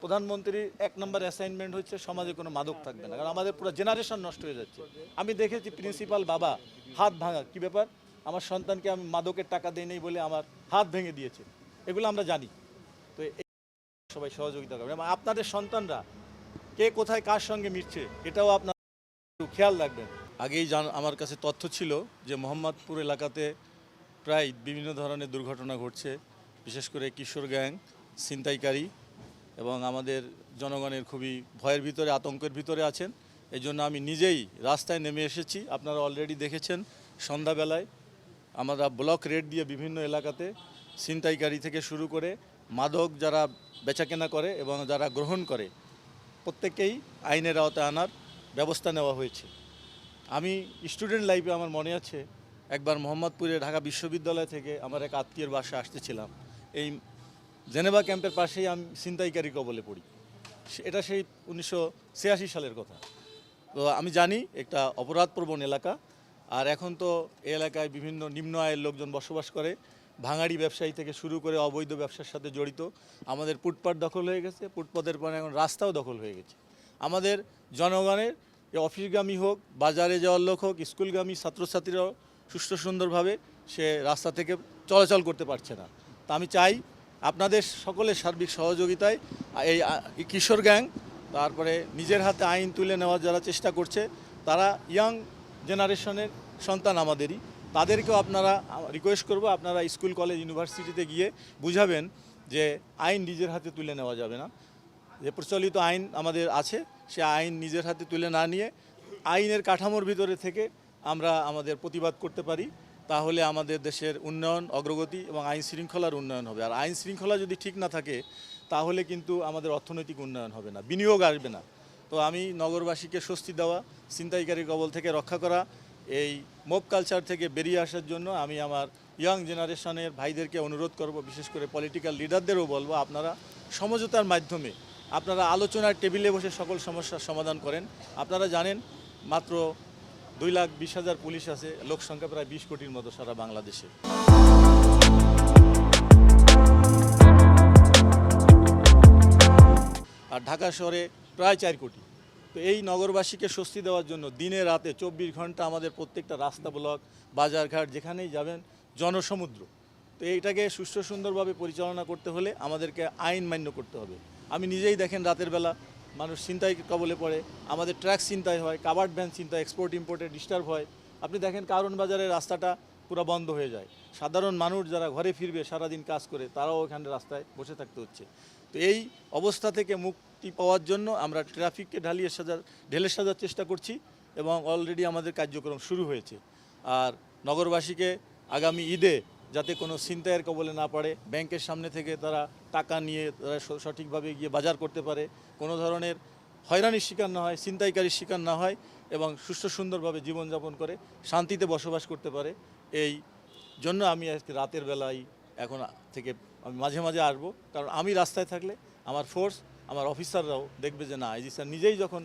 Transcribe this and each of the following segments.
প্রধানমন্ত্রীর এক নম্বর অ্যাসাইনমেন্ট হচ্ছে সমাজে কোনো মাদক থাকবে না, কারণ আমাদের পুরো জেনারেশন নষ্ট হয়ে যাচ্ছে। আমি দেখেছি প্রিন্সিপাল বাবা হাত ভাঙা, কি ব্যাপার, আমার সন্তানকে আমি মাদকের টাকা দিই নেই বলে আমার হাত ভেঙে দিয়েছে, এগুলো আমরা জানি। তো সবাই সহযোগিতা করবে এবং আপনাদের সন্তানরা কে কোথায় কার সঙ্গে মিশছে এটাও আপনার খেয়াল রাখবেন। আগেই আমার কাছে তথ্য ছিল যে মোহাম্মদপুর এলাকাতে প্রায় বিভিন্ন ধরনের দুর্ঘটনা ঘটছে, বিশেষ করে কিশোর গ্যাং, ছিনতাইকারী, এবং আমাদের জনগণের খুবই ভয়ের ভিতরে, আতঙ্কের ভিতরে আছেন। এই জন্য আমি নিজেই রাস্তায় নেমে এসেছি। আপনারা অলরেডি দেখেছেন সন্ধ্যাবেলায় আমরা ব্লক রেড দিয়ে বিভিন্ন এলাকাতে ছিনতাইকারী থেকে শুরু করে মাদক যারা বেচাকেনা করে এবং যারা গ্রহণ করে প্রত্যেককেই আইনের আওতায় আনার ব্যবস্থা নেওয়া হয়েছে। আমি স্টুডেন্ট লাইফে আমার মনে আছে একবার মোহাম্মদপুরে ঢাকা বিশ্ববিদ্যালয় থেকে আমার এক আত্মীয়ের বাসায় আসতেছিলাম। এই জেনেভা ক্যাম্পের পাশেই আমি ছিনতাইকারী কবলে পড়ি। এটা সেই 1986 সালের কথা। তো আমি জানি একটা অপরাধপ্রবণ এলাকা, আর এখন তো এই এলাকায় বিভিন্ন নিম্ন আয়ের লোকজন বসবাস করে, ভাঙাড়ি ব্যবসায়ী থেকে শুরু করে অবৈধ ব্যবসার সাথে জড়িত। আমাদের ফুটপাত দখল হয়ে গেছে, ফুটপাতের পরে এখন রাস্তাও দখল হয়ে গেছে। আমাদের জনগণের অফিসগামী হোক, বাজারে যাওয়ার লোক হোক, স্কুলগামী ছাত্রছাত্রীরাও সুষ্ঠু সুন্দরভাবে সে রাস্তা থেকে চলাচল করতে পারছে না। তা আমি চাই আপনাদের সকলের সার্বিক সহযোগিতায় এই কিশোর গ্যাং, তারপরে নিজের হাতে আইন তুলে নেওয়ার যারা চেষ্টা করছে, তারা ইয়াং জেনারেশনের সন্তান আমাদেরই, তাদেরকেও আপনারা রিকোয়েস্ট করব আপনারা স্কুল কলেজ ইউনিভার্সিটিতে গিয়ে বুঝাবেন যে আইন নিজের হাতে তুলে নেওয়া যাবে না। যে প্রচলিত আইন আমাদের আছে সে আইন নিজের হাতে তুলে না নিয়ে আইনের কাঠামোর ভিতরে থেকে আমরা আমাদের প্রতিবাদ করতে পারি, তাহলে আমাদের দেশের উন্নয়ন, অগ্রগতি এবং আইন শৃঙ্খলার উন্নয়ন হবে। আর আইন শৃঙ্খলা যদি ঠিক না থাকে তাহলে কিন্তু আমাদের অর্থনৈতিক উন্নয়ন হবে না, বিনিয়োগ আসবে না। তো আমি নগরবাসীকে স্বস্তি দেওয়া, ছিনতাইকারী কবল থেকে রক্ষা করা, এই মব কালচার থেকে বেরিয়ে আসার জন্য আমি আমার ইয়াং জেনারেশনের ভাইদেরকে অনুরোধ করব, বিশেষ করে পলিটিক্যাল লিডারদেরও বলবো আপনারা সমঝোতার মাধ্যমে আপনারা আলোচনার টেবিলে বসে সকল সমস্যার সমাধান করেন। আপনারা জানেন মাত্র 2,20,000 পুলিশ আছে, লোক সংখ্যা প্রায় 20 কোটির মতো সারা বাংলাদেশে। আর ঢাকা শহরে প্রায় 4 কোটি। তো এই নগরবাসীকে স্বস্তি দেওয়ার জন্য দিনে রাতে 24 ঘন্টা আমাদের প্রত্যেকটা রাস্তা, ব্লক, বাজারঘাট যেখানেই যাবেন জনসমুদ্র। তো এইটাকে সুষ্ঠু সুন্দরভাবে পরিচালনা করতে হলে আমাদেরকে আইন মান্য করতে হবে। আমি নিজেই দেখেন রাতের বেলা মানুষ ছিনতাই কবলে পড়ে, আমাদের ট্রাক ছিনতাই হয়, কাভার্ড ভ্যান ছিনতাই, এক্সপোর্ট ইম্পোর্টে ডিস্টার্ব হয়। আপনি দেখেন কারণ বাজারের রাস্তাটা পুরো বন্ধ হয়ে যায়। সাধারণ মানুষ যারা ঘরে ফিরবে সারাদিন কাজ করে তারাও এখানে রাস্তায় বসে থাকতে হচ্ছে। তো এই অবস্থা থেকে মুক্তি পাওয়ার জন্য আমরা ট্রাফিককে ঢেলে সাজার চেষ্টা করছি এবং অলরেডি আমাদের কার্যক্রম শুরু হয়েছে। আর নগরবাসীকে আগামী ঈদে যাতে কোনো ছিনতাইয়ের কবলে না পড়ে, ব্যাংকের সামনে থেকে তারা টাকা নিয়ে তারা সঠিকভাবে গিয়ে বাজার করতে পারে, কোনো ধরনের হয়রানির শিকার না হয়, ছিনতাইকারীর শিকার না হয় এবং সুষ্ঠু সুন্দরভাবে জীবনযাপন করে শান্তিতে বসবাস করতে পারে। এই জন্য আমি আজকে রাতের বেলায় এখন থেকে আমি মাঝে মাঝে আসবো, কারণ আমি রাস্তায় থাকলে আমার ফোর্স, আমার অফিসাররাও দেখবে যে না আইজি স্যার নিজেই যখন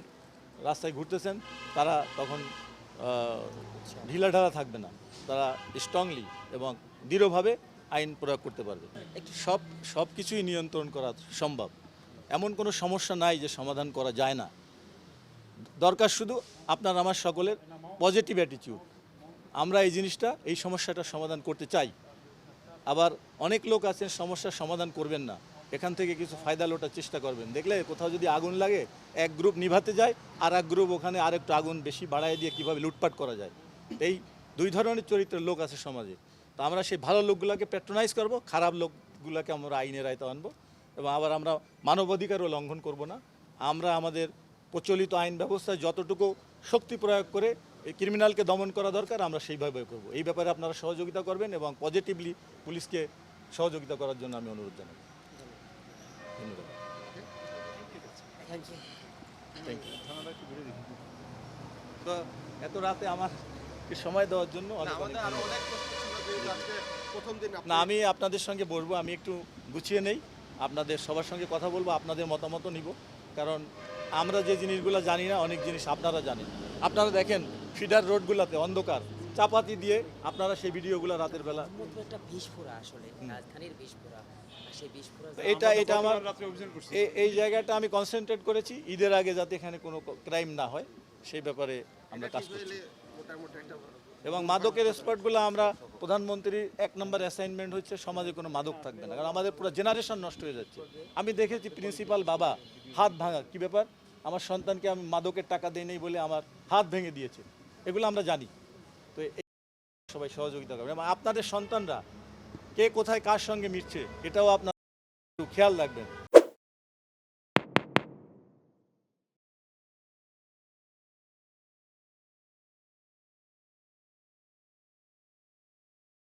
রাস্তায় ঘুরতেছেন তারা তখন ঢিলাঢালা থাকবে না, তারা স্ট্রংলি এবং দৃঢ়ভাবে আইন প্রয়োগ করতে পারবে। সব কিছুই নিয়ন্ত্রণ করা সম্ভব, এমন কোনো সমস্যা নাই যে সমাধান করা যায় না। দরকার শুধু আপনার আমার সকলের পজিটিভ অ্যাটিটিউড। আমরা এই সমস্যাটা সমাধান করতে চাই। আবার অনেক লোক আছেন সমস্যার সমাধান করবেন না, এখান থেকে কিছু ফায়দা লোটার চেষ্টা করবেন। দেখলে কোথাও যদি আগুন লাগে এক গ্রুপ নিভাতে যায় আর এক গ্রুপ ওখানে আরেকটু আগুন বেশি বাড়ায় দিয়ে কীভাবে লুটপাট করা যায়। এই দুই ধরনের চরিত্রের লোক আছে সমাজে। তো আমরা সেই ভালো লোকগুলোকে প্যাট্রোনাইজ করব, খারাপ লোকগুলোকে আমরা আইনের আয়তায় আনবো এবং আবার আমরা মানবাধিকারও লঙ্ঘন করব না। আমরা আমাদের প্রচলিত আইন ব্যবস্থায় যতটুকু শক্তি প্রয়োগ করে এই ক্রিমিনালকে দমন করা দরকার আমরা সেইভাবে করব। এই ব্যাপারে আপনারা সহযোগিতা করবেন এবং পজিটিভলি পুলিশকে সহযোগিতা করার জন্য আমি অনুরোধ জানাই। ধন্যবাদ। Thank you. তো এত রাতে আমার সময় দেওয়ার জন্য না, আমি আপনাদের সঙ্গে বলবো, আমি একটু গুছিয়ে নেই, আপনাদের সবার সঙ্গে কথা বলবো, আপনাদের মতামতও নিব, কারণ আমরা যে জিনিসগুলো জানি না অনেক জিনিস আপনারা জানেন। আপনারা দেখেন ফিডার রোডগুলোতে অন্ধকার চাপাতি দিয়ে আপনারা সেই ভিডিওগুলো রাতের বেলা একটা বিস্ফোরা আসলে রাজধানীর বিস্ফোরা এটা আমার এই জায়গাটা আমি কনসেন্ট্রেট করেছি ঈদের আগে যাতে এখানে কোনো ক্রাইম না হয় সেই ব্যাপারে আমরা কাজ করছি। এবং মাদকের স্পটগুলো আমরা প্রধানমন্ত্রীর 1 নম্বর অ্যাসাইনমেন্ট হচ্ছে সমাজে কোনো মাদক থাকবে না, কারণ আমাদের পুরো জেনারেশন নষ্ট হয়ে যাচ্ছে। আমি দেখেছি প্রিন্সিপাল বাবা হাত ভাঙা, কি ব্যাপার, আমার সন্তানকে আমি মাদকের টাকা দিই নাই বলে আমার হাত ভেঙে দিয়েছে, এগুলো আমরা জানি। তো সবাই সহযোগিতা করবেন এবং আপনাদের সন্তানরা কে কোথায় কার সঙ্গে মিশছে এটাও আপনারা একটু খেয়াল রাখবেন।